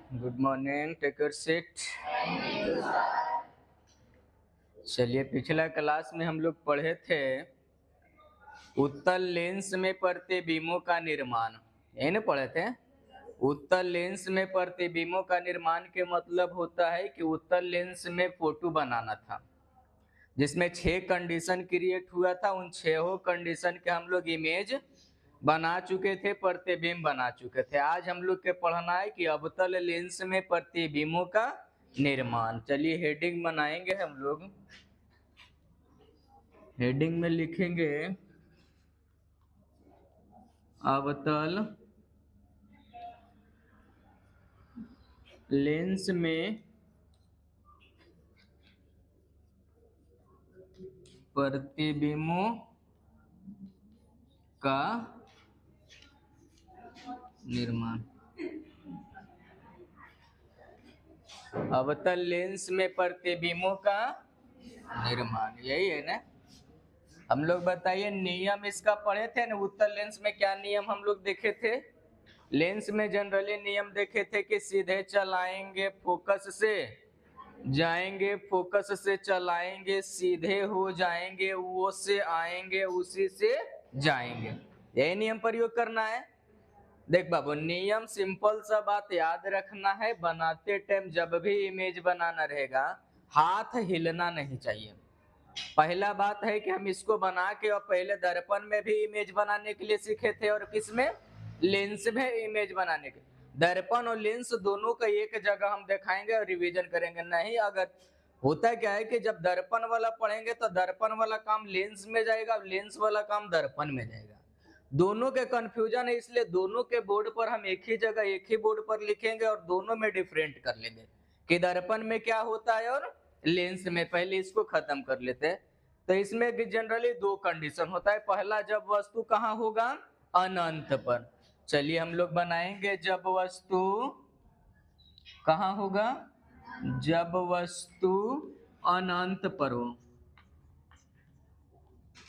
Good morning, take your seat. चलिए, पिछला class में हम लोग पढ़े थे उत्तल लेंस में प्रतिबिंबों का निर्माण। यही ना पढ़े थे। उत्तल लेंस में प्रतिबिंबों का निर्माण के मतलब होता है कि उत्तल लेंस में फोटो बनाना था, जिसमें 6 कंडीशन क्रिएट हुआ था। उन 6 कंडीशन के हम लोग इमेज बना चुके थे, प्रतिबिंब बना चुके थे। आज हम लोग के पढ़ना है कि अवतल लेंस में प्रतिबिंबों का निर्माण। चलिए हेडिंग बनाएंगे हम लोग। हेडिंग में लिखेंगे अवतल लेंस में प्रतिबिंबों का निर्माण। अवतल लेंस में प्रतिबिंबों का निर्माण, यही है ना। हम लोग बताइए नियम इसका पढ़े थे ना। उत्तल लेंस में क्या नियम हम लोग देखे थे? लेंस में जनरली नियम देखे थे कि सीधे चलाएंगे फोकस से, जाएंगे फोकस से चलाएंगे, सीधे हो जाएंगे, वो से आएंगे, उसी से जाएंगे। यही नियम प्रयोग करना है। देख बाबू, नियम सिंपल सा बात याद रखना है। बनाते टाइम जब भी इमेज बनाना रहेगा, हाथ हिलना नहीं चाहिए। पहला बात है कि हम इसको बना के और पहले दर्पण में भी इमेज बनाने के लिए सीखे थे, और किसमें? लेंस में इमेज बनाने के। दर्पण और लेंस दोनों का एक जगह हम दिखाएंगे और रिवीजन करेंगे नहीं। अगर होता क्या है कि जब दर्पण वाला पढ़ेंगे तो दर्पण वाला काम लेंस में जाएगा, लेंस वाला काम दर्पण में जाएगा। दोनों के कंफ्यूजन है, इसलिए दोनों के बोर्ड पर हम एक ही जगह एक ही बोर्ड पर लिखेंगे और दोनों में डिफरेंट कर लेंगे कि दर्पण में क्या होता है और लेंस में। पहले इसको खत्म कर लेते हैं। तो इसमें जनरली 2 कंडीशन होता है। पहला, जब वस्तु कहाँ होगा? अनंत पर। चलिए हम लोग बनाएंगे जब वस्तु कहाँ होगा? जब वस्तु अनंत पर हो।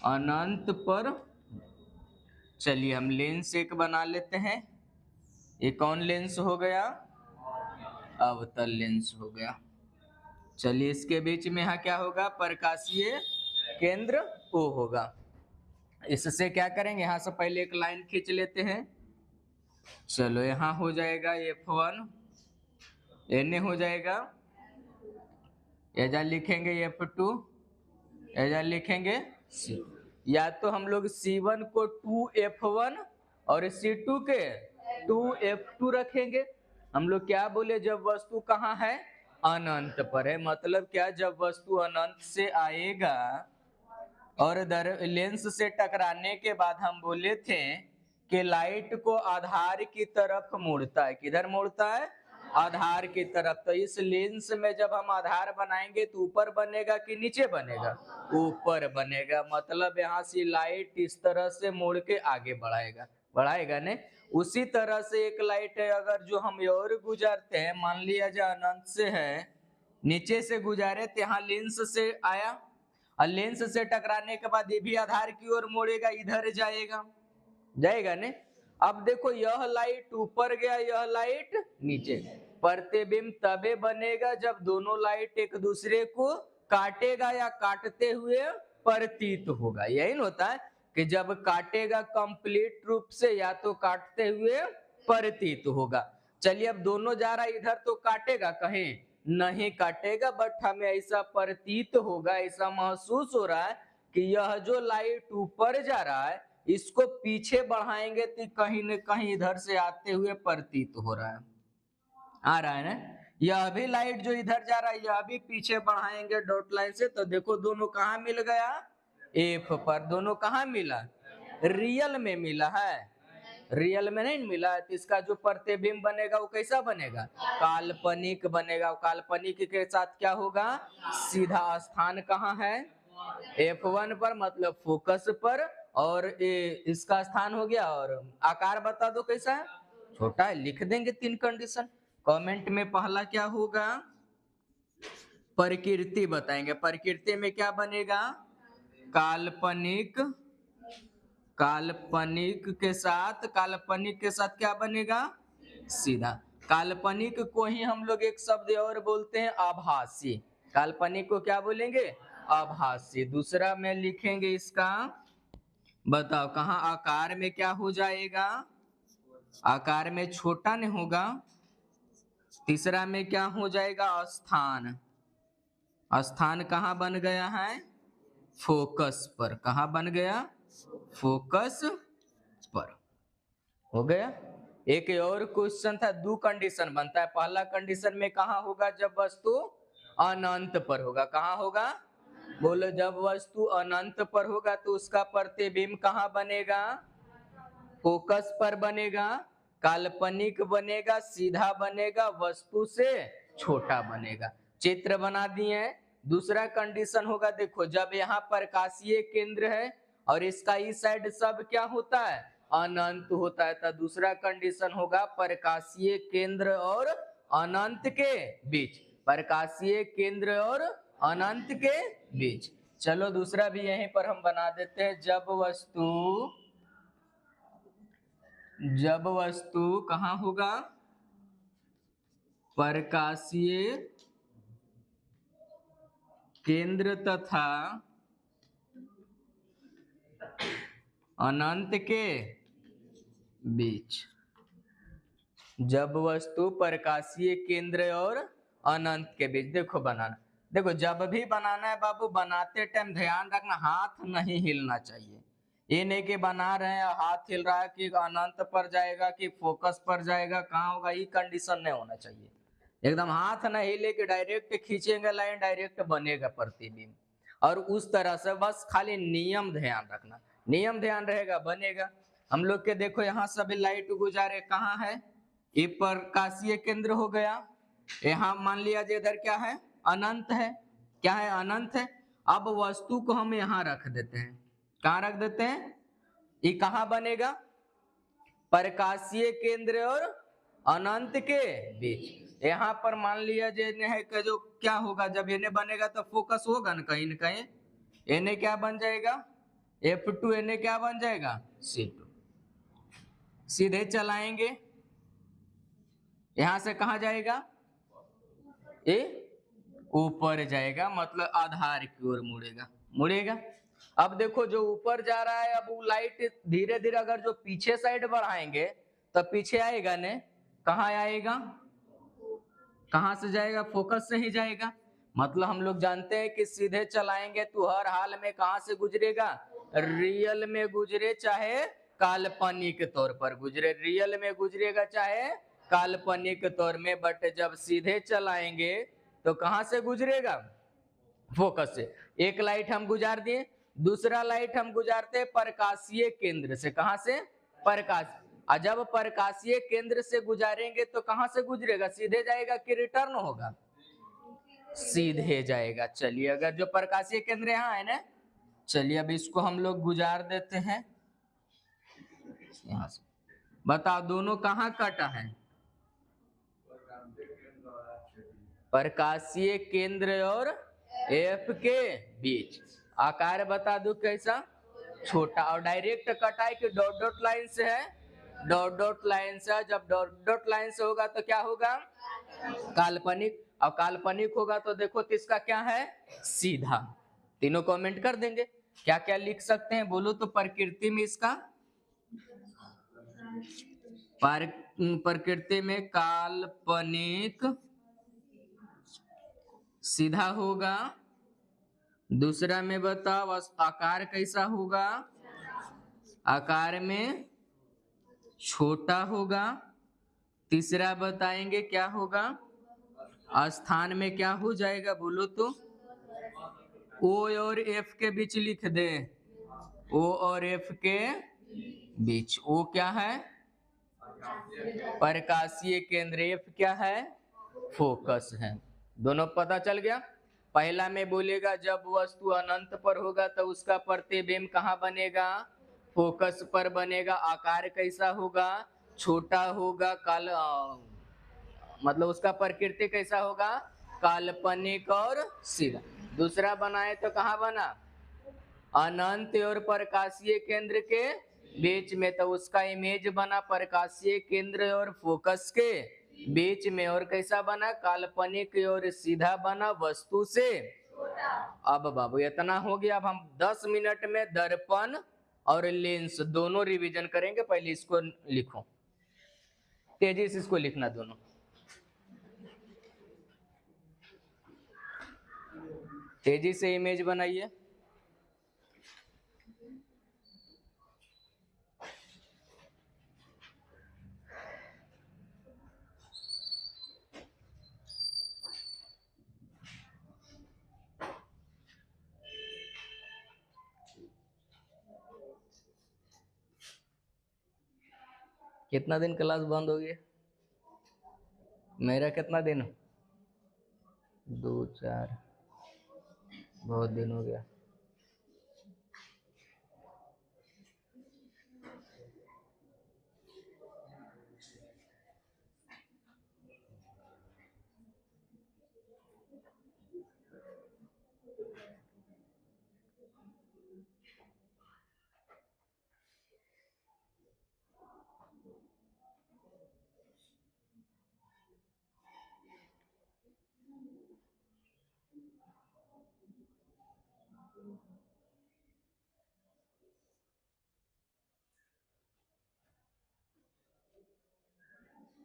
अनंत पर। चलिए हम लेंस एक बना लेते हैं। ये कौन लेंस हो गया? अवतल लेंस हो गया। चलिए इसके बीच में यहाँ क्या होगा? प्रकाशीय केंद्र O होगा। इससे क्या करेंगे? यहाँ से पहले एक लाइन खींच लेते हैं। चलो यहाँ हो जाएगा F1, एने हो जाएगा, एजा लिखेंगे F2, एजा लिखेंगे C। या तो हम लोग C1 को 2F1 और C2 के 2F2 रखेंगे। हम लोग क्या बोले? जब वस्तु कहाँ है? अनंत पर है। मतलब क्या? जब वस्तु अनंत से आएगा और लेंस से टकराने के बाद हम बोले थे कि लाइट को आधार की तरफ मोड़ता है। किधर मोड़ता है? आधार की तरफ। तो इस लेंस में जब हम आधार बनाएंगे तो ऊपर बनेगा कि नीचे बनेगा? ऊपर बनेगा। मतलब यहाँ से लाइट इस तरह से मोड़ के आगे बढ़ाएगा ने। उसी तरह से एक लाइट है, अगर जो हम और गुजरते हैं, मान लिया जो अनंत से है, नीचे से गुजारे तो यहाँ लेंस से आया और लेंस से टकराने के बाद ये भी आधार की ओर मोड़ेगा, इधर जाएगा ने। अब देखो, यह लाइट ऊपर गया, यह लाइट नीचे। प्रतिबिंब तबे बनेगा जब दोनों लाइट एक दूसरे को काटेगा या काटते हुए प्रतीत होगा। यही न होता है कि जब काटेगा कंप्लीट रूप से या तो काटते हुए प्रतीत होगा। चलिए अब दोनों जा रहा है इधर, तो काटेगा? कहीं नहीं काटेगा, बट हमें ऐसा प्रतीत होगा, ऐसा महसूस हो रहा है कि यह जो लाइट ऊपर जा रहा है, इसको पीछे बढ़ाएंगे तो कहीं न कहीं इधर से आते हुए प्रतीत हो रहा है। आ रहा है ना। यह भी लाइट जो इधर जा रहा है, यह भी पीछे बढ़ाएंगे डॉट लाइन से, तो देखो दोनों कहाँ मिल गया? F पर। दोनों कहाँ मिला? रियल में मिला है। रियल में नहीं मिला है तो इसका जो प्रतिबिंब बनेगा वो कैसा बनेगा? काल्पनिक बनेगा। काल्पनिक के साथ क्या होगा? सीधा स्थान कहाँ है? F1 पर, मतलब फोकस पर। और इसका स्थान हो गया, और आकार बता दो कैसा है? छोटा है। लिख देंगे 3 कंडीशन कमेंट में। पहला क्या होगा? प्रकृति बताएंगे। प्रकृति में क्या बनेगा? काल्पनिक। काल्पनिक के साथ क्या बनेगा? सीधा। काल्पनिक को ही हम लोग एक शब्द और बोलते हैं आभासी। काल्पनिक को क्या बोलेंगे? आभासी। दूसरा में लिखेंगे इसका, बताओ कहाँ आकार में क्या हो जाएगा? आकार में छोटा नहीं होगा। तीसरा में क्या हो जाएगा? स्थान। स्थान कहाँ बन गया है? फोकस पर। कहाँ बन गया? फोकस पर। हो गया। एक और क्वेश्चन था, दो कंडीशन बनता है। पहला कंडीशन में कहाँ होगा? जब वस्तु अनंत पर होगा। कहाँ होगा? बोलो, जब वस्तु अनंत पर होगा तो उसका प्रतिबिंब कहाँ बनेगा? फोकस पर बनेगा। काल्पनिक बनेगा, सीधा बनेगा, वस्तु से छोटा बनेगा। चित्र बना दिए। दूसरा कंडीशन होगा, देखो जब यहाँ प्रकाशीय केंद्र है और इसका इस साइड सब क्या होता है? अनंत होता है। तो दूसरा कंडीशन होगा प्रकाशीय केंद्र और अनंत के बीच। प्रकाशीय केंद्र और अनंत के बीच। चलो दूसरा भी यहीं पर हम बना देते हैं। जब वस्तु कहाँ होगा? प्रकाशीय केंद्र तथा अनंत के बीच। जब वस्तु प्रकाशीय केंद्र और अनंत के बीच। देखो बनाना, देखो जब भी बनाना है बाबू, बनाते टाइम ध्यान रखना हाथ नहीं हिलना चाहिए। ये नहीं कि बना रहे हैं हाथ हिल रहा है कि अनंत पर जाएगा कि फोकस पर जाएगा, कहाँ होगा, ये कंडीशन नहीं होना चाहिए। एकदम हाथ नहीं हिले कि डायरेक्ट खींचेंगे लाइन, डायरेक्ट बनेगा प्रतिबिंब। और उस तरह से बस खाली नियम ध्यान रखना, नियम ध्यान रहेगा बनेगा। हम लोग के देखो यहाँ सभी लाइट गुजारे, कहाँ है? ये प्रकाशीय केंद्र हो गया। यहाँ मान लिया जो इधर क्या है? अनंत है। क्या है? अनंत है। अब वस्तु को हम यहाँ रख देते हैं। कहाँ रख देते हैं? ये कहाँ बनेगा? प्रकाशीय केंद्र और अनंत के बीच। यहाँ पर मान लिया जो क्या होगा, जब इन्हें बनेगा तो फोकस होगा ना कहीं न कहीं। इन्हें क्या बन जाएगा? F2। इन्हें क्या बन जाएगा? C2। सीधे चलाएंगे, यहां से कहा जाएगा? ये ऊपर जाएगा, मतलब आधार की ओर मुड़ेगा। अब देखो जो ऊपर जा रहा है, अब वो लाइट धीरे धीरे अगर जो पीछे साइड बढ़ाएंगे तो पीछे आएगा ने, कहाँ आएगा? कहाँ से जाएगा? फोकस से ही जाएगा। मतलब हम लोग जानते हैं कि सीधे चलाएंगे तो हर हाल में कहाँ से गुजरेगा? रियल में गुजरे चाहे काल्पनिक तौर पर गुजरे, रियल में गुजरेगा चाहे काल्पनिक तौर में। बट जब सीधे चलाएंगे तो कहाँ से गुजरेगा? फोकस से। एक लाइट हम गुजार दिए, दूसरा लाइट हम गुजारते हैं प्रकाशीय केंद्र से। कहाँ से? प्रकाश। और जब प्रकाशीय केंद्र से गुजारेंगे तो कहाँ से गुजरेगा? सीधे जाएगा कि रिटर्न होगा? सीधे जाएगा। चलिए, अगर जो प्रकाशीय केंद्र यहाँ है ना, चलिए अब इसको हम लोग गुजार देते हैं यहाँ से। बताओ दोनों कहाँ कटा है? प्रकाशीय केंद्र और F के बीच। आकार बता दो कैसा? छोटा। और डायरेक्ट कटाई की डॉट डॉट लाइन से है? डॉट डॉट लाइन से। जब डॉट डॉट लाइन से होगा तो क्या होगा? काल्पनिक। और काल्पनिक होगा तो देखो तो इसका क्या है? सीधा। तीनों कमेंट कर देंगे। क्या क्या लिख सकते हैं बोलो तो? प्रकृति में इसका, प्रकृति में काल्पनिक सीधा होगा। दूसरा में बताओ आकार कैसा होगा? आकार में छोटा होगा। तीसरा बताएंगे क्या होगा? स्थान में क्या हो जाएगा बोलो तो? O और F के बीच लिख दे। O और F के बीच। O क्या है? प्रकाशीय केंद्र। F क्या है? फोकस है। दोनों पता चल गया। पहला में बोलेगा जब वस्तु अनंत पर होगा तो उसका प्रतिबिंब कहाँ बनेगा? फोकस पर बनेगा। आकार कैसा होगा? छोटा होगा। मतलब उसका प्रकृति कैसा होगा? काल्पनिक और सीधा। दूसरा बनाए तो कहाँ बना? अनंत और प्रकाशीय केंद्र के बीच में, तो उसका इमेज बना प्रकाशीय केंद्र और फोकस के बीच में। और कैसा बना? काल्पनिक और सीधा बना वस्तु से। अब बाबू इतना हो गया। अब हम 10 मिनट में दर्पण और लेंस दोनों रिवीजन करेंगे। पहले इसको लिखो, तेजी से इसको लिखना दोनों। तेजी से इमेज बनाइए। कितना दिन क्लास बंद हो गई? मेरा कितना दिन? 2 4, बहुत दिन हो गया।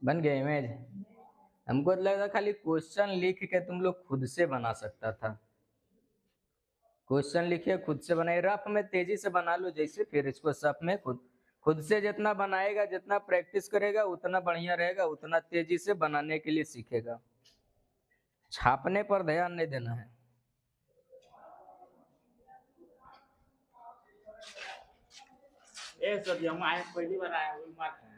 बन गया इमेज? हमको तो लगा खाली क्वेश्चन लिख के तुम लोग खुद से बना सकता था। क्वेश्चन लिखिए, खुद से बनाइए। रफ में तेजी से बना लो जैसे, फिर इसको सफ में खुद खुद से जितना बनाएगा, जितना प्रैक्टिस करेगा उतना बढ़िया रहेगा, उतना तेजी से बनाने के लिए सीखेगा। छापने पर ध्यान नहीं देना है। ए सर हम आए पहली बार आए, वही बात है।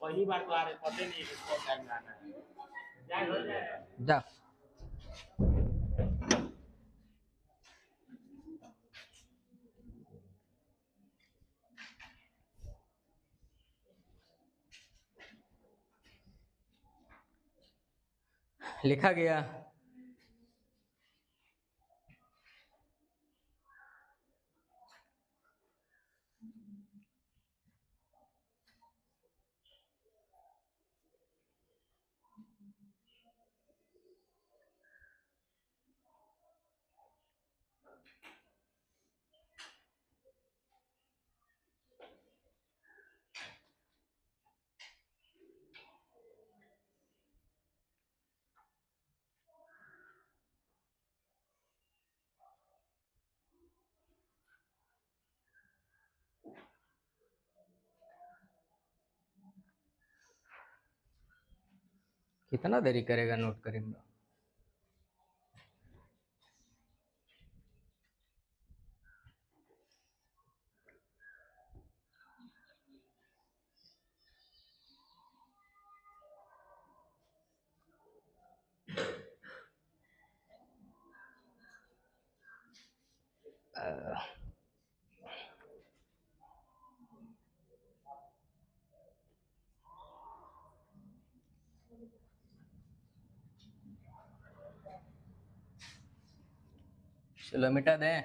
पहली बार तो आ रहे, पता नहीं किसको टाइम लाना है। जाए हो जाए जा। लिखा गया। कितना देरी करेगा नोट करेंगे? चलो मिटा दें।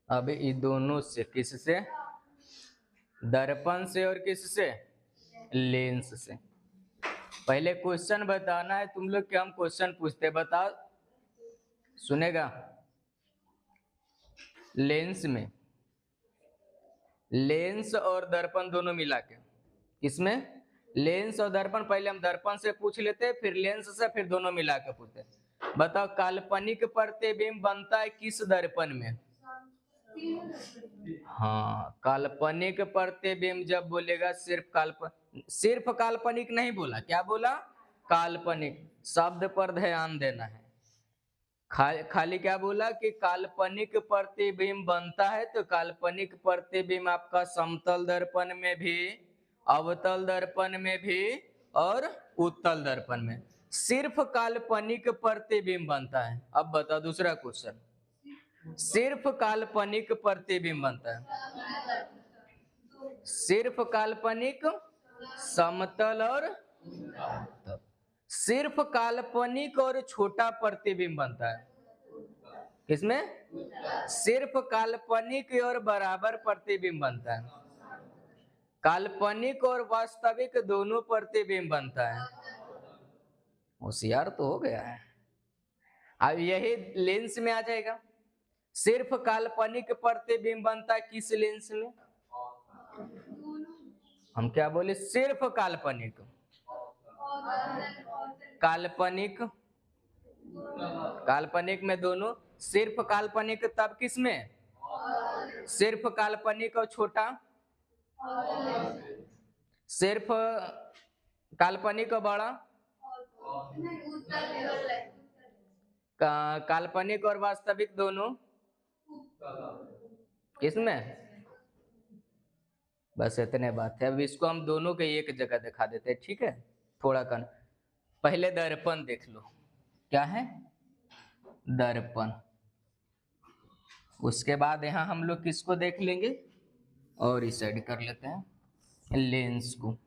अब ये दोनों से, किससे? दर्पण से और किससे? लेंस से। पहले क्वेश्चन बताना है तुम लोग, क्या हम क्वेश्चन पूछते, बताओ। सुनेगा? लेंस में, लेंस और दर्पण दोनों मिला के। किसमें? लेंस और दर्पण। पहले हम दर्पण से पूछ लेते, फिर लेंस से, फिर दोनों मिला के पूछते। बताओ काल्पनिक प्रतिबिंब बनता है किस दर्पण में? हाँ, काल्पनिक प्रतिबिंब जब बोलेगा सिर्फ काल्पनिक नहीं बोला, क्या बोला? काल्पनिक। शब्द पर ध्यान देना है। खाली क्या बोला कि काल्पनिक प्रतिबिंब बनता है, तो काल्पनिक प्रतिबिंब आपका समतल दर्पण में भी, अवतल दर्पण में भी और उत्तल दर्पण में। सिर्फ काल्पनिक प्रतिबिंब बनता है। अब बताओ दूसरा क्वेश्चन। सिर्फ काल्पनिक प्रतिबिंब बनता है, सिर्फ काल्पनिक समतल और तब सिर्फ काल्पनिक और छोटा प्रतिबिंब बनता है। किसमें? सिर्फ काल्पनिक और बराबर प्रतिबिंब बनता है। काल्पनिक और वास्तविक दोनों प्रतिबिंब बनता है। होशियार तो हो गया है। अब यही लेंस में आ जाएगा। सिर्फ काल्पनिक प्रतिबिंब बनता है किस लेंस में? हम क्या बोले? सिर्फ काल्पनिक। काल्पनिक, काल्पनिक में दोनों। सिर्फ काल्पनिक तब किस में? सिर्फ काल्पनिक और छोटा। सिर्फ काल्पनिक और बड़ा। काल्पनिक और वास्तविक दोनों किसमें? बस इतने बात है। अब इसको हम दोनों के एक जगह दिखा देते हैं, ठीक है? थोड़ा कन पहले दर्पण देख लो। क्या है? दर्पण। उसके बाद यहाँ हम लोग किसको देख लेंगे? और इस साइड कर लेते हैं लेंस को।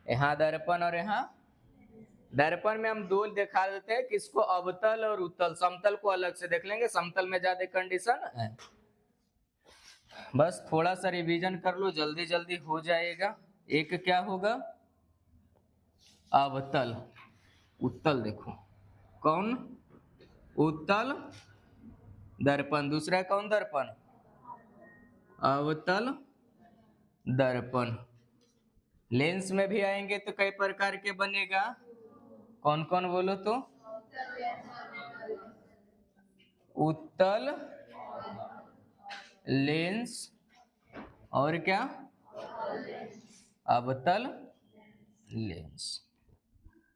यहाँ दर्पण और यहाँ दर्पण में हम दो दिखा देते हैं, किसको? अवतल और उत्तल। समतल को अलग से देख लेंगे, समतल में ज्यादा कंडीशन है। बस थोड़ा सा रिवीजन कर लो, जल्दी जल्दी हो जाएगा। एक क्या होगा? अवतल। उत्तल देखो कौन? उत्तल दर्पण। दूसरा कौन दर्पण? अवतल दर्पण। लेंस में भी आएंगे तो कई प्रकार के बनेगा। कौन कौन बोलो तो? उत्तल लेंस और क्या? अवतल लेंस।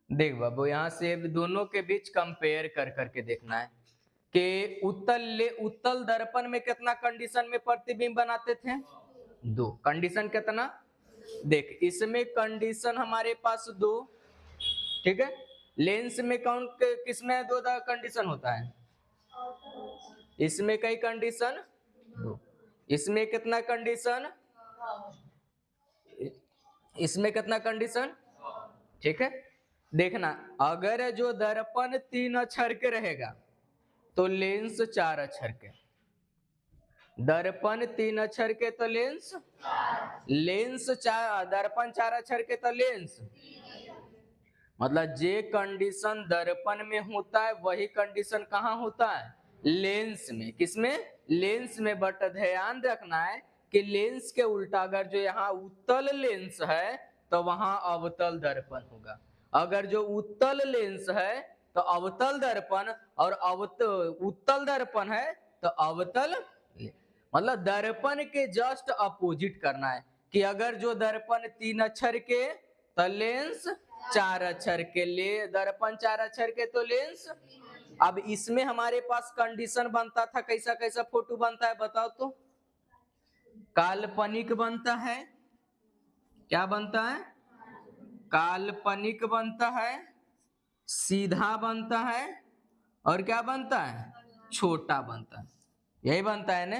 देख बाबू, यहां से दोनों के बीच कंपेयर कर करके देखना है कि उत्तल दर्पण में कितना कंडीशन में प्रतिबिंब बनाते थे? दो। कंडीशन कितना? देख, इसमें कंडीशन हमारे पास दो, ठीक है? लेंस में कौन किसमें दो कंडीशन होता है? इसमें कई कंडीशन दो। इसमें कितना कंडीशन? इसमें कितना कंडीशन? ठीक है, देखना। अगर जो दर्पण 3 अक्षर के रहेगा तो लेंस 4 अक्षर के। दर्पण 3 अक्षर के तो लेंस, लेंस 4, दर्पण 4 अक्षर के तो लेंस। मतलब जे कंडीशन दर्पण में होता है वही कंडीशन कहाँ होता है? लेंस में। किसमें? लेंस में। बट ध्यान रखना है कि लेंस के उल्टा अगर जो यहाँ उत्तल लेंस है तो वहां अवतल दर्पण होगा। अगर जो उत्तल लेंस है तो अवतल दर्पण, और उत्तल दर्पण है तो अवतल। मतलब दर्पण के जस्ट अपोजिट करना है कि अगर जो दर्पण 3 अक्षर के तो लेंस 4 अक्षर के। ले दर्पण 4 अक्षर के तो लेंस। अब इसमें हमारे पास कंडीशन बनता था, कैसा कैसा फोटो बनता है बताओ तो? काल्पनिक बनता है। क्या बनता है? काल्पनिक बनता है, सीधा बनता है, और क्या बनता है? छोटा बनता है। यही बनता है ना?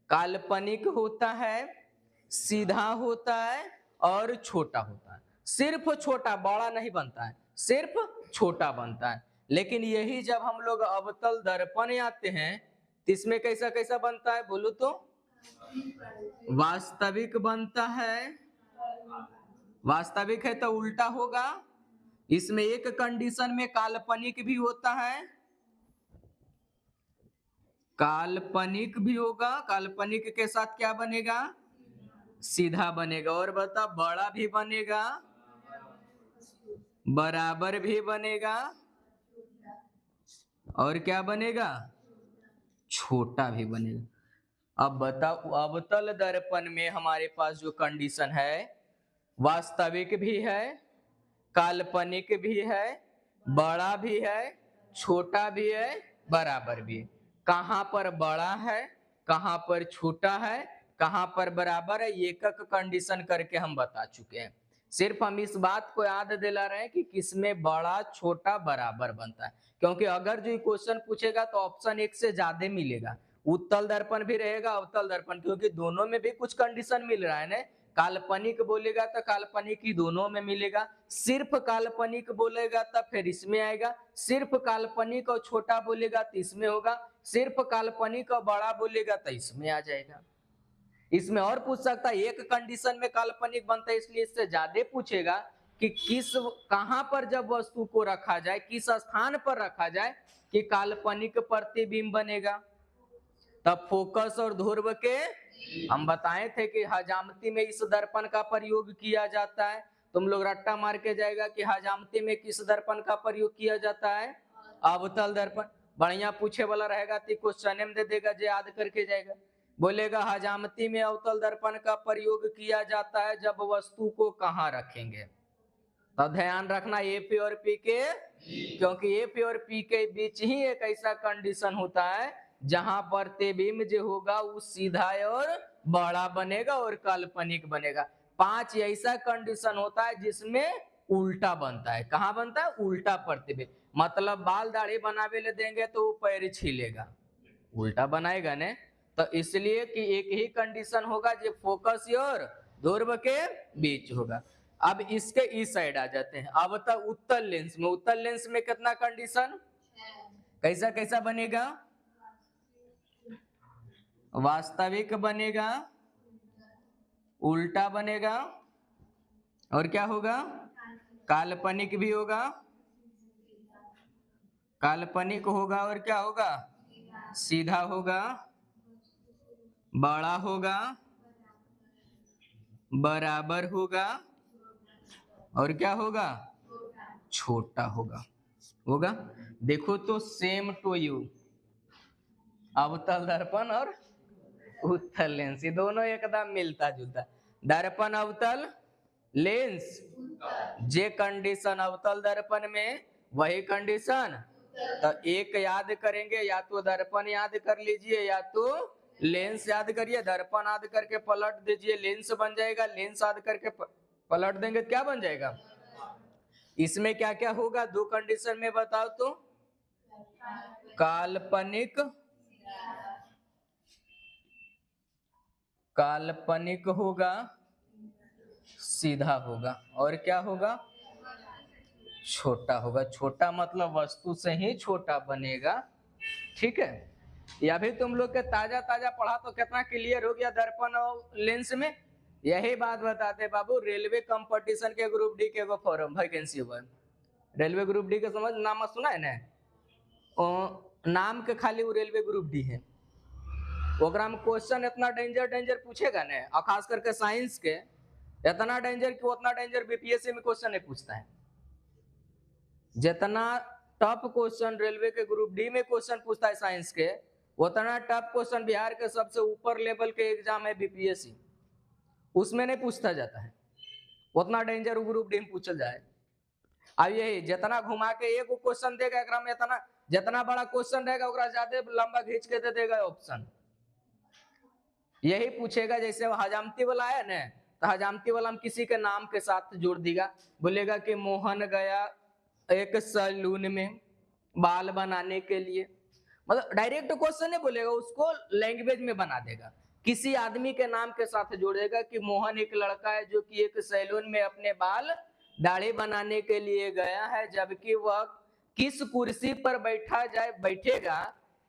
काल्पनिक होता है, सीधा होता है और छोटा होता है। सिर्फ छोटा, बड़ा नहीं बनता है, सिर्फ छोटा बनता है। लेकिन यही जब हम लोग अवतल दर्पण आते हैं तो इसमें कैसा कैसा बनता है बोलो तो? वास्तविक बनता है। वास्तविक है तो उल्टा होगा। इसमें एक कंडीशन में काल्पनिक भी होता है, काल्पनिक भी होगा। काल्पनिक के साथ क्या बनेगा? सीधा बनेगा। और बता, बड़ा भी बनेगा, बराबर भी बनेगा, और क्या बनेगा? छोटा भी बनेगा। अब बताओ, अवतल दर्पण में हमारे पास जो कंडीशन है, वास्तविक भी है, काल्पनिक भी है, बड़ा भी है, छोटा भी है, बराबर भी है। कहां पर बड़ा है, कहां पर छोटा है, कहां पर बराबर है, एक एक कंडीशन करके हम बता चुके हैं। सिर्फ हम इस बात को याद दिला रहे हैं कि किसमें बड़ा, छोटा, बराबर बनता है। क्योंकि अगर जो क्वेश्चन पूछेगा तो ऑप्शन 1 से ज्यादा मिलेगा, उत्तल दर्पण भी रहेगा अवतल दर्पण, क्योंकि दोनों में भी कुछ कंडीशन मिल रहा है ना। काल्पनिक बोलेगा तो काल्पनिक ही दोनों में मिलेगा, सिर्फ काल्पनिक बोलेगा तब फिर इसमें आएगा, सिर्फ काल्पनिक और छोटा बोलेगा तो इसमें होगा, सिर्फ काल्पनिक और बड़ा बोलेगा तो इसमें आ जाएगा। इसमें और पूछ सकता है, एक कंडीशन में काल्पनिक बनता है, इसलिए इससे ज्यादा पूछेगा कि किस कहां पर जब वस्तु को रखा जाए, किस स्थान पर रखा जाए कि काल्पनिक प्रतिबिंब बनेगा। तब फोकस और ध्रुव के हम बताए थे कि हजामती में इस दर्पण का प्रयोग किया जाता है। तुम लोग रट्टा मार के जाएगा कि हजामती में किस दर्पण का प्रयोग किया जाता है, अवतल दर्पण। बढ़िया पूछे वाला रहेगा तो क्वेश्चन में दे देगा, जो याद करके जाएगा। बोलेगा हजामती में अवतल दर्पण का प्रयोग किया जाता है जब वस्तु को कहाँ रखेंगे। तो ध्यान रखना एफ और पी के, क्योंकि एफ और पी के बीच ही एक ऐसा कंडीशन होता है जहां प्रतिबिंब जो होगा वो सीधा और बड़ा बनेगा और काल्पनिक बनेगा। 5 ऐसा कंडीशन होता है जिसमें उल्टा बनता है। कहाँ बनता है? उल्टा प्रतिबिंब। मतलब बाल दाढ़ी बनावे ले देंगे तो वो पैर छीलेगा, उल्टा बनाएगा ने। तो इसलिए कि एक ही कंडीशन होगा जो फोकस और ध्रुव के बीच होगा। अब इसके इस साइड आ जाते हैं। अब तक उत्तल लेंस में, उत्तल लेंस में कितना कंडीशन, कैसा कैसा बनेगा? वास्तविक बनेगा, उल्टा बनेगा, और क्या होगा? काल्पनिक भी होगा, काल्पनिक होगा, और क्या होगा? सीधा होगा, बड़ा होगा, बराबर होगा, और क्या होगा? छोटा होगा। होगा? देखो तो सेम टू यू, अवतल दर्पण और उत्तल लेंस, ये दोनों एकदम मिलता जुलता। दर्पण अवतल, लेंस जे कंडीशन अवतल दर्पण में वही कंडीशन। तो एक याद करेंगे, या तो दर्पण याद कर लीजिए या तो लेंस याद करिए। दर्पण याद करके पलट दीजिए, लेंस बन जाएगा। लेंस याद करके पलट देंगे, क्या बन जाएगा? इसमें क्या क्या होगा दो कंडीशन में बताओ तो? काल्पनिक, काल्पनिक होगा, सीधा होगा, और क्या होगा? छोटा होगा। छोटा मतलब वस्तु से ही छोटा बनेगा। ठीक है, या भी तुम लोग के ताजा ताजा पढ़ा तो कितना क्लियर हो गया दर्पण और लेंस में। यही बात बताते बाबू, रेलवे कंपटीशन के ग्रुप डी के एगो फॉर्म वैकेंसी हुआ। रेलवे ग्रुप डी के समझ नाम सुना है ना? नाम के खाली वो रेलवे ग्रुप डी है। ओकरा में क्वेश्चन इतना डेंजर डेंजर पूछेगा ना, और खास करके साइंस के इतना डेंजर कि उतना डेंजर बीपीएससी में क्वेश्चन नहीं पूछता है। जितना टफ क्वेश्चन रेलवे के ग्रुप डी में क्वेश्चन पूछता है साइंस के, उतना टफ क्वेश्चन बिहार के सबसे ऊपर लेवल के एग्जाम है बीपीएससी, उसमें नहीं पूछता जाता है। उतना डेंजर ग्रुप डी में पूछल जाए। अब यही जितना घुमा के एक क्वेश्चन देगा, एकरा में इतना जितना बड़ा क्वेश्चन रहेगा उतना ज्यादा लंबा खींच के दे देगा ऑप्शन। यही पूछेगा, जैसे हजामती वाला है ना, तो हजामती वाला हम किसी के नाम के साथ जोड़ देगा। बोलेगा कि मोहन गया एक सैलून में बाल बनाने के लिए, मतलब डायरेक्ट क्वेश्चन नहीं बोलेगा, उसको लैंग्वेज में बना देगा। किसी आदमी के नाम के साथ जोड़ेगा कि मोहन एक लड़का है जो कि एक सैलून में अपने बाल दाढ़ी बनाने के लिए गया है, जबकि वह किस कुर्सी पर बैठेगा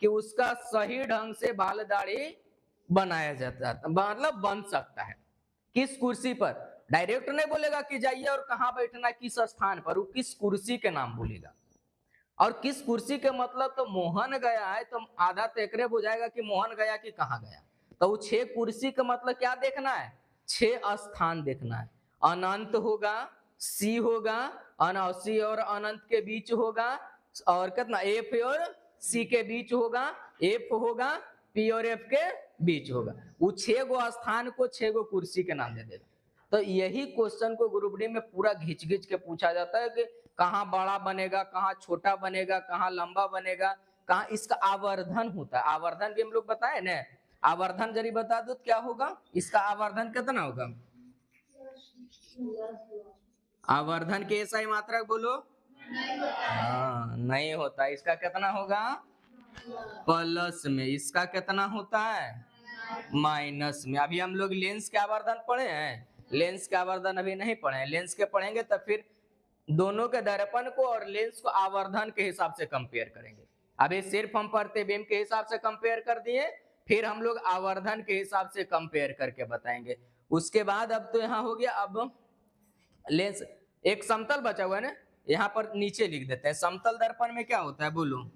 कि उसका सही ढंग से बाल दाढ़ी बनाया जाता है, मतलब बन सकता है। किस कुर्सी पर, डायरेक्ट नहीं बोलेगा कि जाइए और कहाँ बैठना, किस स्थान पर, वो किस कुर्सी के नाम बोलेगा। और किस कुर्सी के मतलब तो मोहन गया है, तो आधा तो एकरे बुझाएगा कि मोहन गया कि कहाँ गया। तो वो 6 कुर्सी का मतलब क्या देखना है? 6 स्थान देखना है। अनंत होगा, सी होगा, अनौसी और अनंत के बीच होगा, और कितना एफ और सी के बीच होगा, एफ होगा पी और एफ के बीच होगा। वो 6 गो स्थान को 6 गो कुर्सी के नाम दे देगा। तो यही क्वेश्चन को ग्रुप डी में पूरा घिंच घिंच के पूछा जाता है कि कहाँ बड़ा बनेगा, कहाँ छोटा बनेगा, कहाँ लंबा बनेगा, कहाँ इसका आवर्धन होता है। आवर्धन भी हम लोग बताए ना, आवर्धन जरी बता दो क्या होगा, इसका आवर्धन कितना होगा? आवर्धन के ऐसा ही मात्रक बोलो, हाँ नहीं होता। इसका कितना होगा? प्लस में, इसका कितना होता है माइनस में। अभी हम लोग लेंस के आवर्धन पढ़े हैं, लेंस के आवर्धन अभी नहीं पढ़े हैं, लेंस के पढ़ेंगे तब फिर दोनों के दर्पण को और लेंस को आवर्धन के हिसाब से कंपेयर करेंगे। अभी सिर्फ हम प्रतिबिंब के हिसाब से कंपेयर कर दिए, फिर हम लोग आवर्धन के हिसाब से कंपेयर करके बताएंगे। उसके बाद अब तो यहाँ हो गया, अब लेंस एक समतल बचा हुआ है ना, यहाँ पर नीचे लिख देते हैं। समतल दर्पण में क्या होता है बोलो,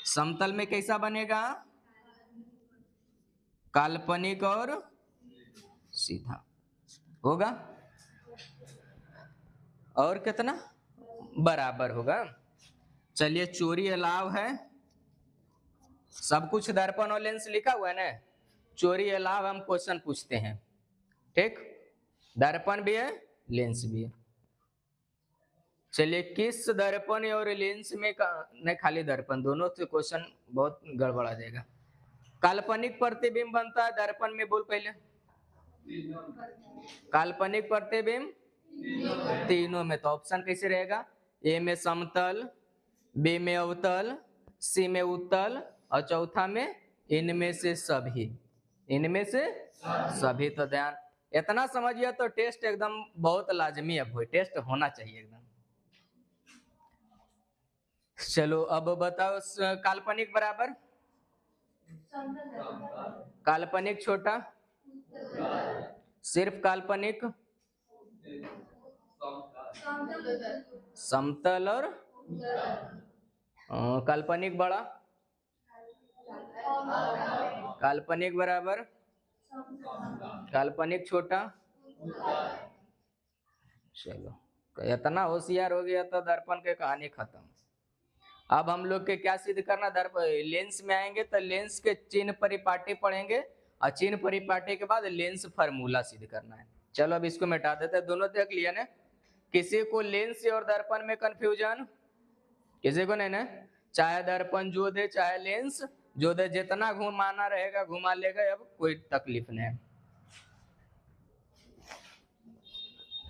समतल में कैसा बनेगा, काल्पनिक और सीधा होगा, और कितना बराबर होगा। चलिए चोरी अलाव है, सब कुछ दर्पण और लेंस लिखा हुआ है ना, चोरी अलाव हम क्वेश्चन पूछते हैं, ठीक। दर्पण भी है लेंस भी है। चलिए किस दर्पण और लेंस में नहीं, खाली दर्पण, दोनों से क्वेश्चन बहुत गड़बड़ा जाएगा। काल्पनिक प्रतिबिंब बनता है दर्पण में, बोल पहले। काल्पनिक प्रतिबिंब तीनों में, तो ऑप्शन कैसे रहेगा, ए में समतल, बी में अवतल, सी में उत्तल, और चौथा में इनमें से सभी, इनमें से सभी। तो ध्यान इतना समझिए तो टेस्ट एकदम बहुत लाजमी अब हो, टेस्ट होना चाहिए एकदम। चलो अब बताओ, काल्पनिक बराबर, काल्पनिक छोटा, सिर्फ काल्पनिक, समतल और काल्पनिक बड़ा, काल्पनिक बराबर, काल्पनिक छोटा। चलो इतना होशियार हो गया तो दर्पण के कहानी खत्म। अब हम लोग के क्या सिद्ध करना, दर्पण लेंस में आएंगे तो लेंस के चिन्ह परिपाटी पढ़ेंगे, और चिन्ह परिपाटी के बाद लेंस फार्मूला सिद्ध करना है। चलो अब इसको मिटा देते हैं, दोनों देख लिया ना। किसी को लेंस और दर्पण में कंफ्यूजन, किसी को नहीं ना, चाहे दर्पण जो दे चाहे लेंस जो दे, जितना घुमाना रहेगा घुमा लेगा, अब कोई तकलीफ नहीं है।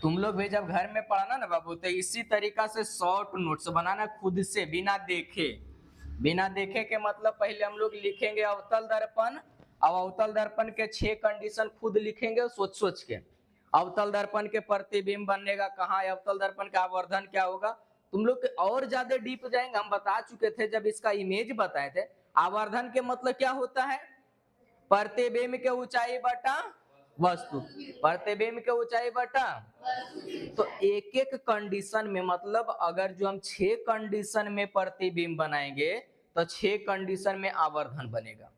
तुम लोग भी जब घर में पढ़ना ना बाबू, तो इसी तरीका से शॉर्ट नोट्स बनाना खुद से, बिना देखे। बिना देखे के मतलब पहले हम लोग लिखेंगे अवतल दर्पण, अब अवतल दर्पण के 6 कंडीशन खुद लिखेंगे सोच सोच के। अवतल दर्पण के प्रतिबिंब बनेगा कहाँ, अवतल दर्पण का आवर्धन क्या होगा। तुम लोग और ज्यादा डीप जाएंगे, हम बता चुके थे जब इसका इमेज बताए थे। आवर्धन के मतलब क्या होता है, प्रतिबिंब के ऊंचाई बटा वस्तु, प्रतिबिंब के ऊंचाई बटा। तो एक एक कंडीशन में, मतलब अगर जो हम 6 कंडीशन में प्रतिबिंब बनाएंगे तो 6 कंडीशन में आवर्धन बनेगा,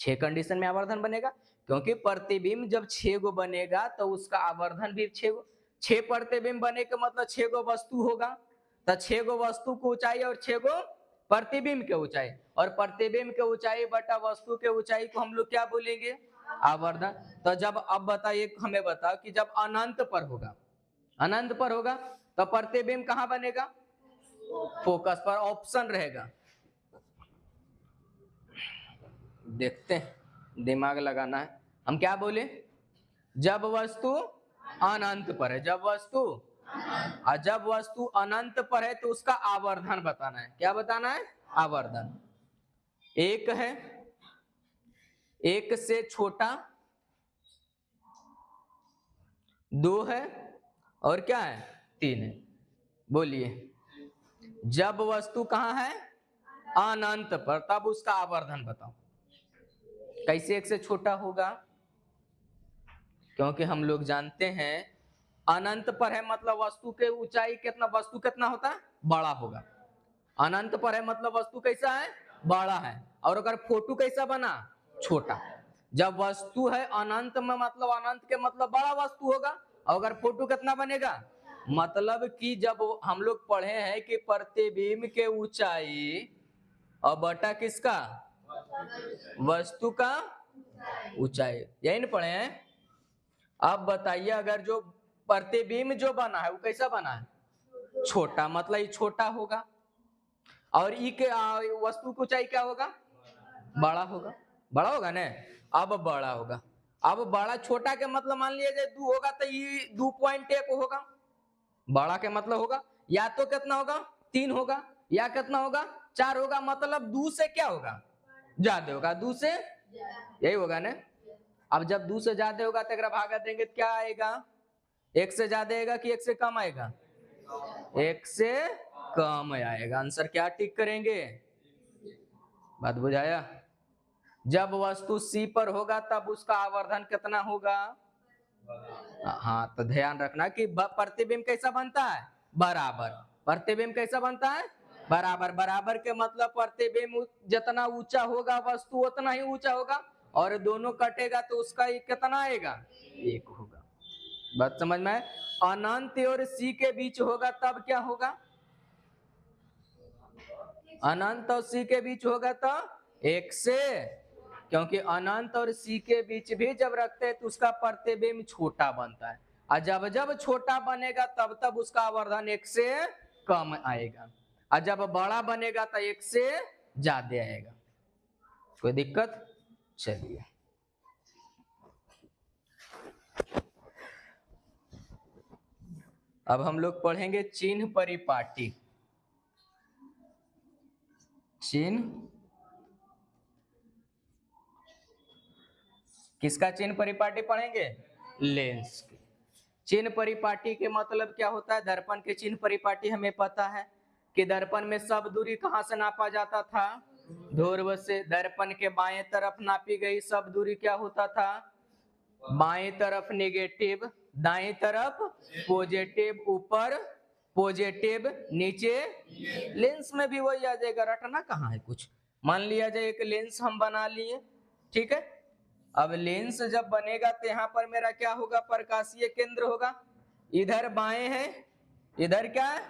6 कंडीशन में आवर्धन बनेगा, क्योंकि प्रतिबिंब जब 6 गो बनेगा तो उसका आवर्धन भी 6 गो। 6 प्रतिबिंब बने का मतलब 6 गो वस्तु होगा, तो 6 गो वस्तु की ऊंचाई और 6 गो प्रतिबिंब के ऊंचाई, और प्रतिबिंब के ऊंचाई बटा वस्तु के ऊंचाई को हम लोग क्या बोलेंगे, आवर्धन। तो जब अब बताइए, हमें बताओ कि जब अनंत पर होगा, अनंत पर होगा तो प्रतिबिंब कहां बनेगा, फोकस पर, ऑप्शन रहेगा। देखते हैं, दिमाग लगाना है। हम क्या बोले, जब वस्तु अनंत पर है, जब वस्तु, और जब वस्तु अनंत पर है तो उसका आवर्धन बताना है। क्या बताना है, आवर्धन। एक है, एक से छोटा, 2 है, और क्या है, 3 है। बोलिए, जब वस्तु कहां है, अनंत पर, तब उसका आवर्धन बताओ। कैसे एक से छोटा होगा, क्योंकि हम लोग जानते हैं अनंत पर है मतलब वस्तु के ऊंचाई कितना, वस्तु कितना होता है, बड़ा होगा। अनंत पर है मतलब वस्तु कैसा है, बड़ा है, और अगर फोटो कैसा बना, छोटा। जब वस्तु है अनंत में मतलब अनंत के मतलब बड़ा वस्तु होगा, और अगर फोटो कितना बनेगा, मतलब कि जब हम लोग पढ़े हैं कि प्रतिबिंब के ऊंचाई और बटा किसका, वस्तु का ऊंचाई, यही ना पढ़े हैं। अब बताइए, अगर जो प्रतिबिंब जो बना है वो कैसा बना है, छोटा, मतलब ये छोटा होगा, और ई के वस्तु की ऊंचाई क्या होगा, बड़ा होगा, बड़ा होगा ना। अब बड़ा होगा, अब बड़ा, छोटा के मतलब मान लीजिए 2 होगा तो ये 2.1 होगा, बड़ा के मतलब होगा या तो कितना होगा, 3 होगा, या कितना होगा 4 होगा, मतलब 2 से क्या होगा ज्यादा होगा, 2 से यही होगा ना। अब जब 2 से ज्यादा होगा तो अगर भागा देंगे तो क्या आएगा, 1 से ज्यादा आएगा कि 1 से कम आएगा, 1 से कम आएगा। आंसर क्या टिक करेंगे, बात बुझाया। जब वस्तु C पर होगा तब उसका आवर्धन कितना होगा, हाँ तो ध्यान रखना कि प्रतिबिंब कैसा बनता है, बराबर। प्रतिबिंब कैसा बनता है, बराबर। बराबर के मतलब प्रतिबिंब जितना ऊंचा होगा वस्तु उतना ही ऊंचा होगा, और दोनों कटेगा तो उसका कितना आएगा, 1 होगा। बात समझ में है। अनंत और C के बीच होगा तब क्या होगा, अनंत और C के बीच होगा तो 1 से, क्योंकि अनंत और C के बीच भी जब रखते हैं तो उसका प्रतिबिंब छोटा बनता है, और जब जब छोटा बनेगा तब तब उसका आवर्धन 1 से कम आएगा, और जब बड़ा बनेगा तो 1 से ज्यादा आएगा। कोई दिक्कत, चलिए अब हम लोग पढ़ेंगे चिन्ह परिपाटी। चिन्ह किसका चिन्ह परिपाटी पढ़ेंगे, लेंस के। चिन्ह परिपाटी के मतलब क्या होता है, दर्पण के चिन्ह परिपाटी हमें पता है कि दर्पण में सब दूरी कहां से नापा जाता था, ध्रुव से। दर्पण के बाएं तरफ नापी गई सब दूरी क्या होता था, बाएं तरफ नेगेटिव, दाएं तरफ पॉजिटिव, ऊपर पॉजिटिव, नीचे। लेंस में भी वही आ जाएगा, रटना कहाँ है कुछ। मान लिया जाए एक लेंस हम बना लिए, ठीक है। अब लेंस जब बनेगा तो यहाँ पर मेरा क्या होगा, प्रकाशीय केंद्र होगा। इधर बाएं है, इधर क्या है,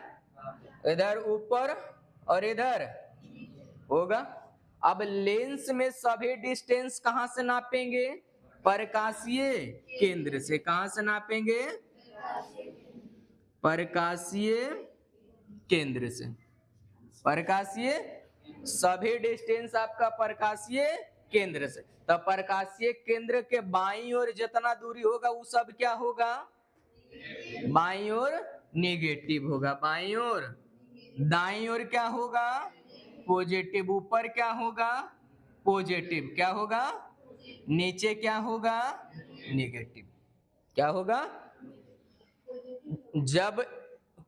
इधर ऊपर, और इधर होगा। अब लेंस में सभी डिस्टेंस कहां से नापेंगे, प्रकाशीय केंद्र से। कहां से नापेंगे, प्रकाशीय केंद्र से। प्रकाशीय, सभी डिस्टेंस आपका प्रकाशीय केंद्र से। तब प्रकाशीय केंद्र के बाईं ओर जितना दूरी होगा वो सब क्या होगा, बाईं ओर नेगेटिव होगा, बाईं ओर। दाईं ओर क्या होगा, पॉजिटिव। ऊपर क्या होगा, पॉजिटिव। क्या होगा, नीचे क्या होगा, नेगेटिव। क्या होगा, जब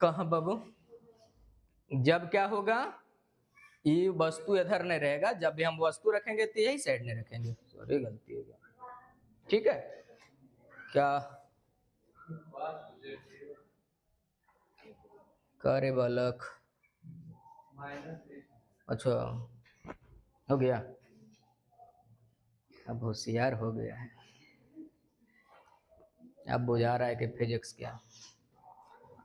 कहा बाबू, जब क्या होगा, ये वस्तु इधर नहीं रहेगा, जब भी हम वस्तु रखेंगे तो यही साइड में रखेंगे। सॉरी गलती हो गया, ठीक है। क्या करे बालक, अच्छा हो गया, अब होशियार हो गया है, अब बुझा रहा है कि फिजिक्स क्या।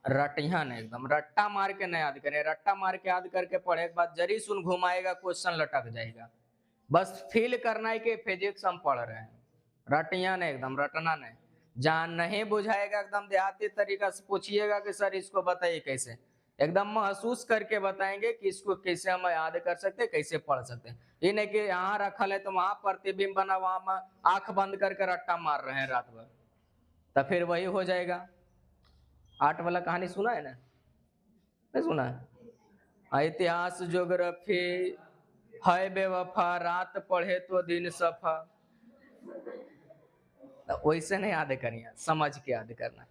रटिया ने एकदम रट्टा मार के नहीं याद करें, रट्टा मार के याद करके पढ़े के बाद जरी सुन घुमाएगा क्वेश्चन लटक जाएगा। बस फील करना है कि फिजिक्स हम पढ़ रहे हैं, रटिया ने एकदम, रटना नहीं। जहाँ नहीं बुझाएगा एकदम देहाती तरीका से पूछिएगा कि सर इसको बताइए कैसे, एकदम महसूस करके बताएंगे कि इसको कैसे हम याद कर सकते, कैसे पढ़ सकते हैं। ये नहीं कि यहाँ रखल है तो वहां प्रतिबिंब बना, वहां आंख बंद करके रट्टा मार रहे हैं रात भर, तो फिर वही हो जाएगा। 8 वाला कहानी सुना है ना, नहीं सुना है, इतिहास ज्योग्राफी है बेवफा, रात पढ़े तो दिन सफा। वैसे नहीं याद करिए, समझ के याद करना।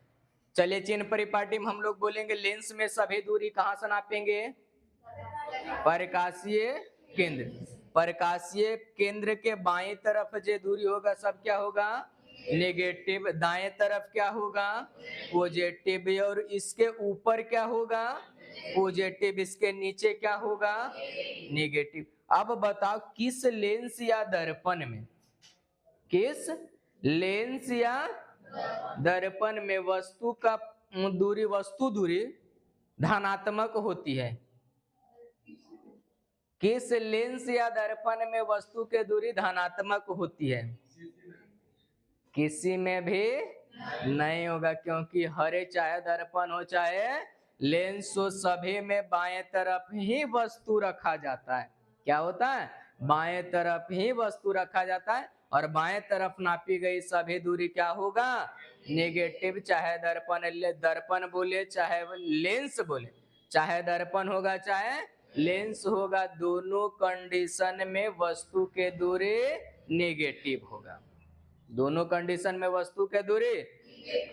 चलिए चिन्ह परिपाटी में हम लोग बोलेंगे लेंस में सभी दूरी कहां से नापेंगे, प्रकाशीय केंद्र। प्रकाशीय केंद्र के बाएं तरफ जो दूरी होगा सब क्या होगा, नेगेटिव। दाएं तरफ क्या होगा, पॉजिटिव। और इसके ऊपर क्या होगा, पॉजिटिव। इसके नीचे क्या होगा, नेगेटिव। अब बताओ किस लेंस या दर्पण में, किस लेंस या दर्पण में वस्तु का दूरी, वस्तु दूरी धनात्मक होती है। किस लेंस या दर्पण में वस्तु के दूरी धनात्मक होती है, किसी में भी नहीं होगा, क्योंकि हरे चाहे दर्पण हो चाहे लेंस हो, सभी में बाएं तरफ ही वस्तु रखा जाता है। क्या होता है, बाएं तरफ ही वस्तु रखा जाता है, और बाएं तरफ नापी गई सभी दूरी क्या होगा, नेगेटिव। चाहे दर्पण बोले चाहे लेंस बोले, चाहे दर्पण होगा चाहे लेंस होगा दोनों कंडीशन में वस्तु के दूरी नेगेटिव होगा, दोनों कंडीशन में वस्तु के दूरी।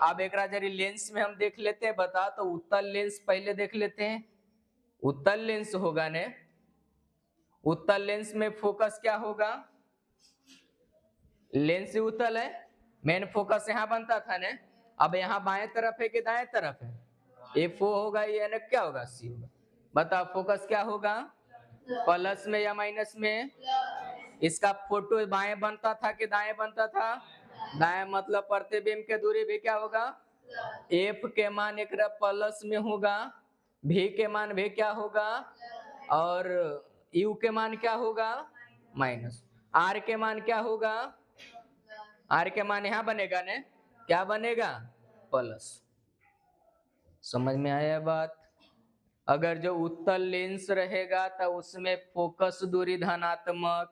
अब एक जरी लेंस में हम देख लेते हैं, बता तो उत्तल लेंस पहले देख लेते हैं। उत्तल लेंस होगा ने, उत्तल लेंस में फोकस क्या होगा, लेंस उत्तल है, मेन फोकस यहाँ बनता था ने, अब यहाँ बाएं तरफ है कि दाएं तरफ है, F होगा ये ना क्या होगा C होगा। बताओ फोकस क्या होगा, प्लस में या माइनस में। इसका फोटो बाएं बनता था कि दाएं बनता था, दाएं, मतलब प्रतिबिंब के दूरी भी क्या होगा, F के मान एक प्लस में होगा, V के मान भी क्या होगा, और U के मान क्या होगा माइनस, R के मान क्या होगा, R के मान यहाँ बनेगा ने, क्या बनेगा प्लस। समझ में आया बात। अगर जो उत्तल लेंस रहेगा तो उसमें फोकस दूरी धनात्मक,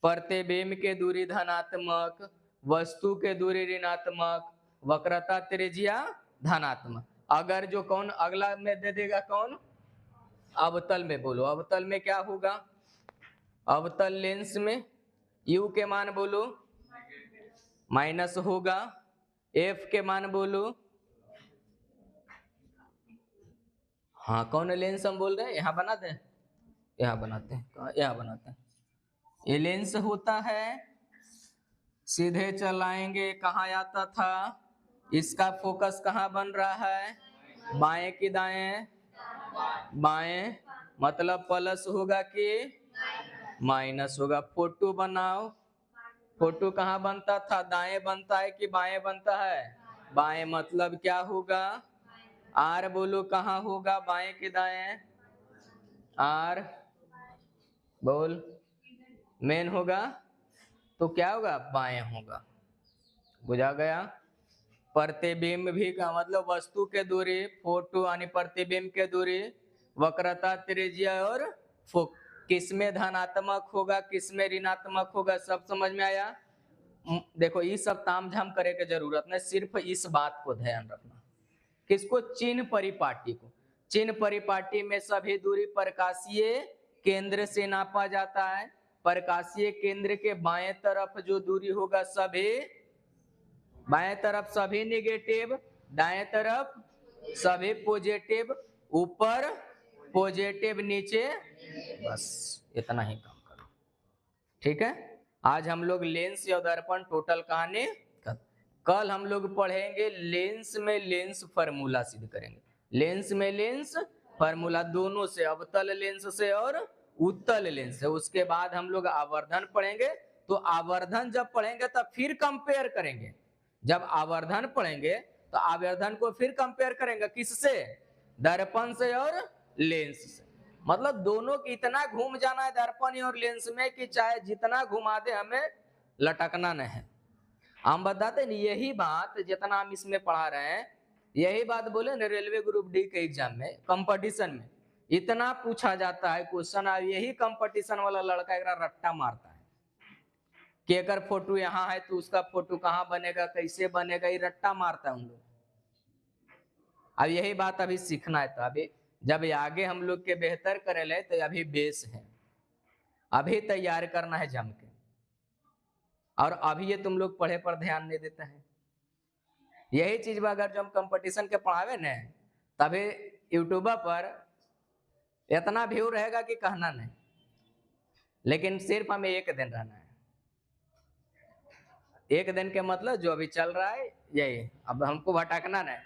प्रतिबिंब के दूरी धनात्मक, वस्तु के दूरी ऋणात्मक, वक्रता त्रिज्या धनात्मक। अगर जो कौन अगला में दे देगा कौन, अवतल में बोलो, अवतल में क्या होगा, अवतल लेंस में U के मान बोलो माइनस होगा, F के मान बोलो, हाँ कौन लेंस हम बोल रहे हैं, यहाँ बनाते हैं, यहाँ बनाते हैं, यहाँ बनाते हैं। ये लेंस होता है, सीधे चलाएंगे कहाँ आता था, इसका फोकस कहाँ बन रहा है, बाएं की दाएं, बाएं, मतलब प्लस होगा कि माइनस होगा। फोटो बनाओ, फोटो कहाँ बनता था, दाएं बनता है कि बाएं बनता है, बाएं, मतलब क्या होगा, आर बोलो कहाँ होगा, बाएं के दाएं, आर बोल मेन होगा तो क्या होगा बाएं होगा, बुझा गया। प्रतिबिंब भी का मतलब वस्तु के दूरी, फोटो यानी प्रतिबिंब के दूरी, वक्रता त्रिज्या और किसमें धनात्मक होगा किसमें ऋणात्मक होगा, सब समझ में आया। देखो ये सब तामझाम करे के जरूरत नहीं, सिर्फ इस बात को ध्यान रखना, किसको, चिन्ह परिपाटी को। चिन्ह परिपाटी में सभी दूरी प्रकाशीय केंद्र से नापा जाता है, प्रकाशीय केंद्र के बाएं तरफ जो दूरी होगा सभी, बाएं तरफ सभी नेगेटिव, दाएं तरफ सभी पॉजिटिव, ऊपर पॉजिटिव नीचे, बस इतना ही काम करो, ठीक है। आज हम लोग लेंस या दर्पण टोटल कहानी, कल हम लोग पढ़ेंगे लेंस में लेंस फार्मूला सिद्ध करेंगे, लेंस में लेंस फार्मूला दोनों से, अवतल लेंस से और उत्तल लेंस से। उसके बाद हम लोग आवर्धन पढ़ेंगे, तो आवर्धन जब पढ़ेंगे तब फिर कंपेयर करेंगे, जब आवर्धन पढ़ेंगे तो आवर्धन को फिर कंपेयर करेंगे किससे, दर्पण से और लेंस से। मतलब दोनों की इतना घूम जाना है दर्पण और लेंस में कि चाहे जितना घुमा दे हमें लटकना नहीं है। हम बताते हैं यही बात जितना हम इसमें पढ़ा रहे हैं, यही बात बोले ना रेलवे ग्रुप डी के एग्जाम में, कंपटीशन में इतना पूछा जाता है क्वेश्चन, यही कंपटीशन वाला लड़का एक रट्टा मारता है कि अगर फोटो यहाँ है तो उसका फोटो कहाँ बनेगा, कैसे बनेगा, ये रट्टा मारता है उन लोग। अब यही बात अभी सीखना है, तो अभी जब आगे हम लोग के बेहतर करे ले तो अभी बेस है, अभी तैयार करना है जम के, और अभी ये तुम लोग पढ़े पर ध्यान नहीं देते हैं। यही चीज में अगर जो हम कंपटीशन के पढ़ावे न, तभी यूट्यूब पर इतना व्यू रहेगा कि कहना नहीं, लेकिन सिर्फ हमें एक दिन रहना है, एक दिन के मतलब जो अभी चल रहा है यही, अब हमको भटकना नहीं,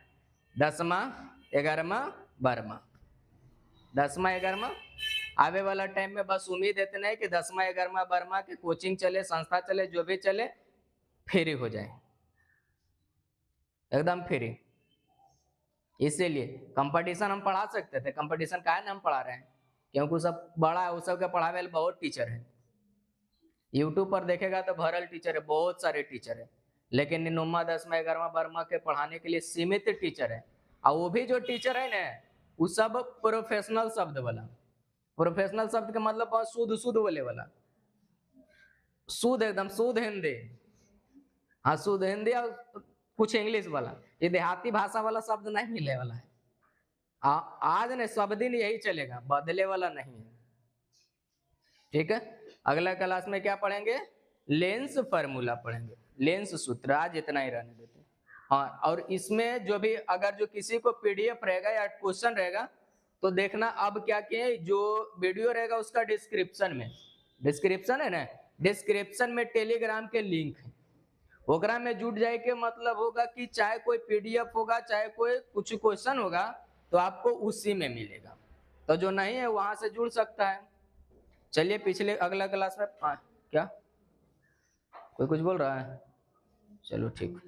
10वां 11वां 12वां, 10वां 11वां आवे वाला टाइम में बस उम्मीद इतना है कि 10वां 11वां 12वां के कोचिंग चले, संस्था चले, जो भी चले फ्री हो जाए, एकदम फ्री। इसीलिए कंपटीशन हम पढ़ा सकते थे, कंपटीशन का है ना हम पढ़ा रहे हैं क्योंकि सब बड़ा है, उस सब के पढ़ावे वाले बहुत टीचर है, यूट्यूब पर देखेगा तो भरल टीचर है, बहुत सारे टीचर है, लेकिन 9वां 10वां 11वां 12वां के पढ़ाने के लिए सीमित टीचर है, और वो भी जो टीचर है ना वो सब प्रोफेशनल शब्द वाला, प्रोफेशनल शब्द का मतलब बहुत शुद्ध शुद्ध बोले वाला, शुद्ध एकदम शुद्ध हिंदी, हाँ शुद्ध हिंदी और कुछ इंग्लिश वाला, ये देहाती भाषा वाला शब्द नहीं मिलने वाला है, आज ने सब दिन यही चलेगा, बदले वाला नहीं है। ठीक है, अगला क्लास में क्या पढ़ेंगे, लेंस फार्मूला पढ़ेंगे, लेंस सूत्र। आज इतना ही रहने देते हैं। हाँ, और इसमें जो भी अगर जो किसी को पीडीएफ रहेगा या क्वेश्चन रहेगा तो देखना, अब क्या किए, जो वीडियो रहेगा उसका डिस्क्रिप्शन में, डिस्क्रिप्शन है ना, डिस्क्रिप्शन में टेलीग्राम के लिंक है, ओकरा में जुड़ जाए के मतलब होगा कि चाहे कोई पीडीएफ होगा चाहे कोई कुछ क्वेश्चन होगा तो आपको उसी में मिलेगा। तो जो नहीं है वहां से जुड़ सकता है। चलिए पिछले अगला क्लास में क्या कोई कुछ बोल रहा है, चलो ठीक।